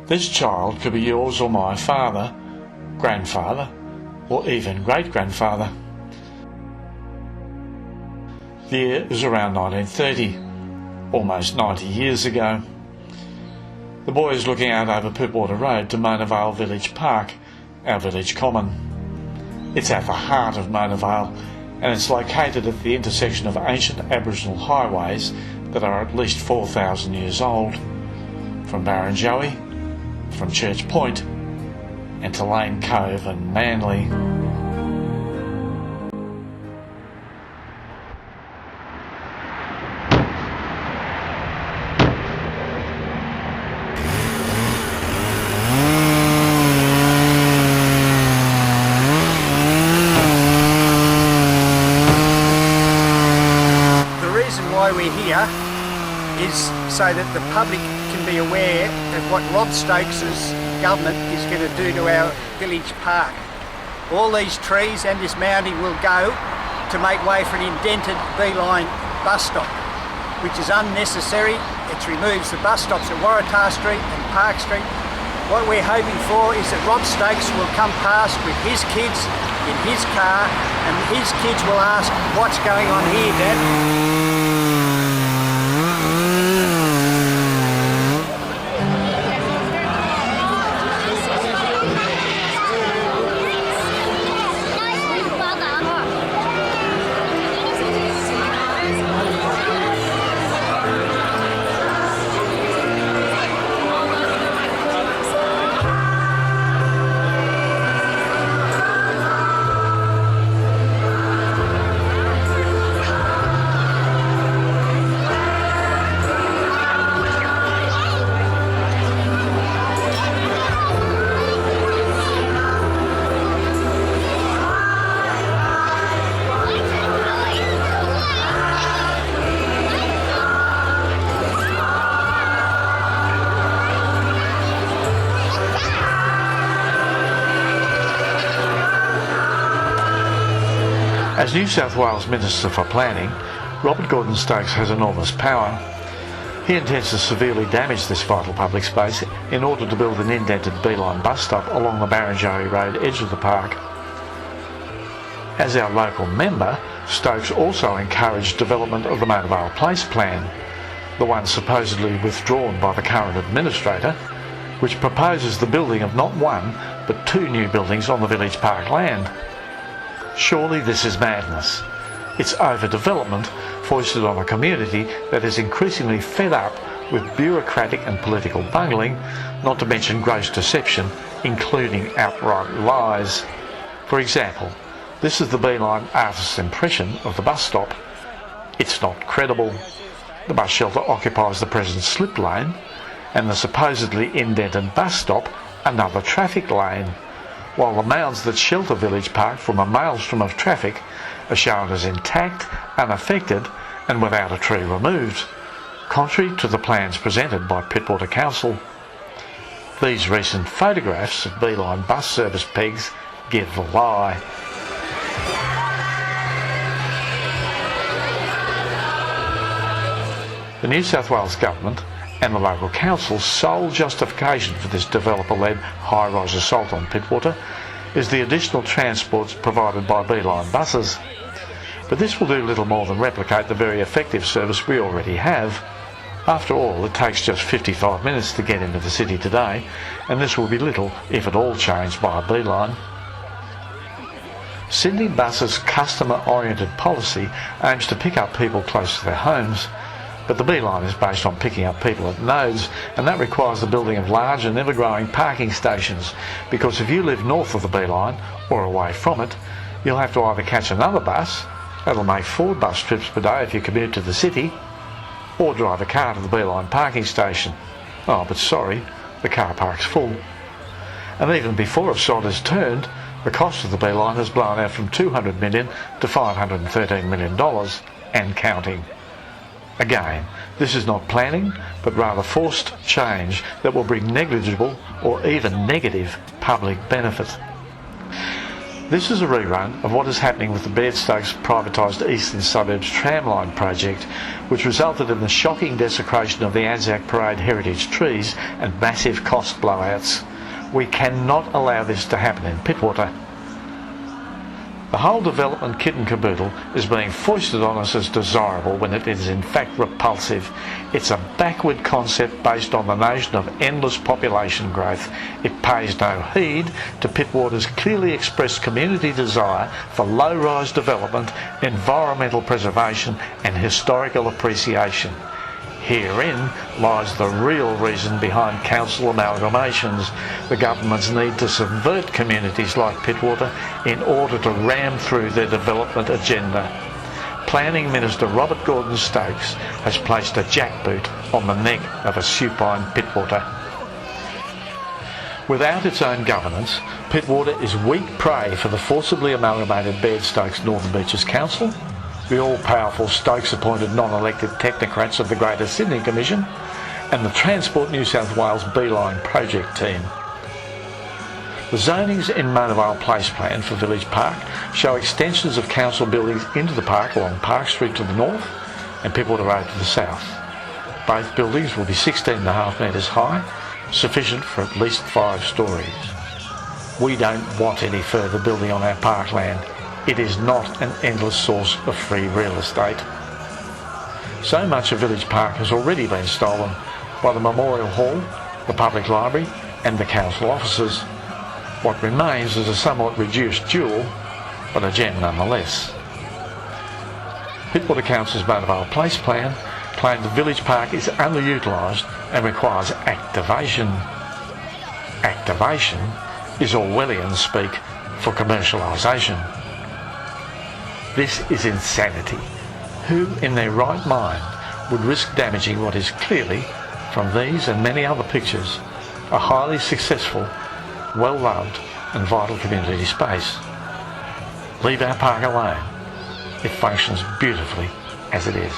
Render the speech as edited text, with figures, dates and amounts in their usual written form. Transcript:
This child could be yours or my father, grandfather, or even great-grandfather. The year is around 1930, almost 90 years ago. The boy is looking out over Pittwater Road to Mona Vale Village Park, our village common. It's at the heart of Mona Vale, and it's located at the intersection of ancient Aboriginal highways that are at least 4,000 years old, from Barrenjoey, from Church Point, and to Lane Cove and Manly. Why we're here is so that the public can be aware of what Rob Stokes's government is going to do to our village park. All these trees and this mounting will go to make way for an indented B-line bus stop, which is unnecessary. It removes the bus stops at Waratah Street and Park Street. What we're hoping for is that Rob Stokes will come past with his kids in his car, and his kids will ask, "What's going on here, Dad?" As New South Wales Minister for Planning, Robert Gordon-Stokes has enormous power. He intends to severely damage this vital public space in order to build an indented B-line bus stop along the Barrenjoey Road edge of the park. As our local member, Stokes also encouraged development of the Mona Vale Place Plan, the one supposedly withdrawn by the current administrator, which proposes the building of not one but 2 new buildings on the village park land. Surely this is madness. It's overdevelopment foisted on a community that is increasingly fed up with bureaucratic and political bungling, not to mention gross deception, including outright lies. For example, this is the B-line artist's impression of the bus stop. It's not credible. The bus shelter occupies the present slip lane, and the supposedly indented bus stop another traffic lane, while the mounds that shelter Village Park from a maelstrom of traffic are shown as intact, unaffected and without a tree removed, contrary to the plans presented by Pittwater Council. These recent photographs of B-line bus service pegs give the lie. The New South Wales Government and the local council's sole justification for this developer-led high-rise assault on Pittwater is the additional transports provided by B-line buses. But this will do little more than replicate the very effective service we already have. After all, it takes just 55 minutes to get into the city today, and this will be little, if at all, changed by a B-line. Sydney Bus's customer-oriented policy aims to pick up people close to their homes, but the B-line is based on picking up people at nodes, and that requires the building of large and ever-growing parking stations, because if you live north of the B-line or away from it, you'll have to either catch another bus, that'll make 4 bus trips per day if you commute to the city, or drive a car to the B-line parking station. Oh, but sorry, the car park's full. And even before a sod is turned, the cost of the B-line has blown out from $200 million to $513 million and counting. Again, this is not planning, but rather forced change that will bring negligible or even negative public benefit. This is a rerun of what is happening with the Bairstokes privatised Eastern Suburbs tramline project, which resulted in the shocking desecration of the Anzac Parade heritage trees and massive cost blowouts. We cannot allow this to happen in Pittwater. The whole development kit and caboodle is being foisted on us as desirable when it is in fact repulsive. It's a backward concept based on the notion of endless population growth. It pays no heed to Pittwater's clearly expressed community desire for low-rise development, environmental preservation and historical appreciation. Herein lies the real reason behind council amalgamations. The governments need to subvert communities like Pittwater in order to ram through their development agenda. Planning Minister Robert Gordon-Stokes has placed a jackboot on the neck of a supine Pittwater. Without its own governance, Pittwater is weak prey for the forcibly amalgamated Bairstokes Northern Beaches Council, the all-powerful Stokes-appointed non-elected technocrats of the Greater Sydney Commission, and the Transport New South Wales Beeline project team. The zonings in Mona Vale Place Plan for Village Park show extensions of council buildings into the park along Park Street to the north and Pittwater Road to the south. Both buildings will be 16.5 metres high, sufficient for at least 5 stories. We don't want any further building on our parkland. It is not an endless source of free real estate. So much of Village Park has already been stolen by the Memorial Hall, the Public Library and the council offices. What remains is a somewhat reduced jewel, but a gem nonetheless. Pittwater Council's Mona Vale Place Plan claimed the Village Park is underutilised and requires activation. Activation is Orwellian speak for commercialisation. This is insanity. Who in their right mind would risk damaging what is clearly, from these and many other pictures, a highly successful, well-loved and vital community space? Leave our park alone. It functions beautifully as it is.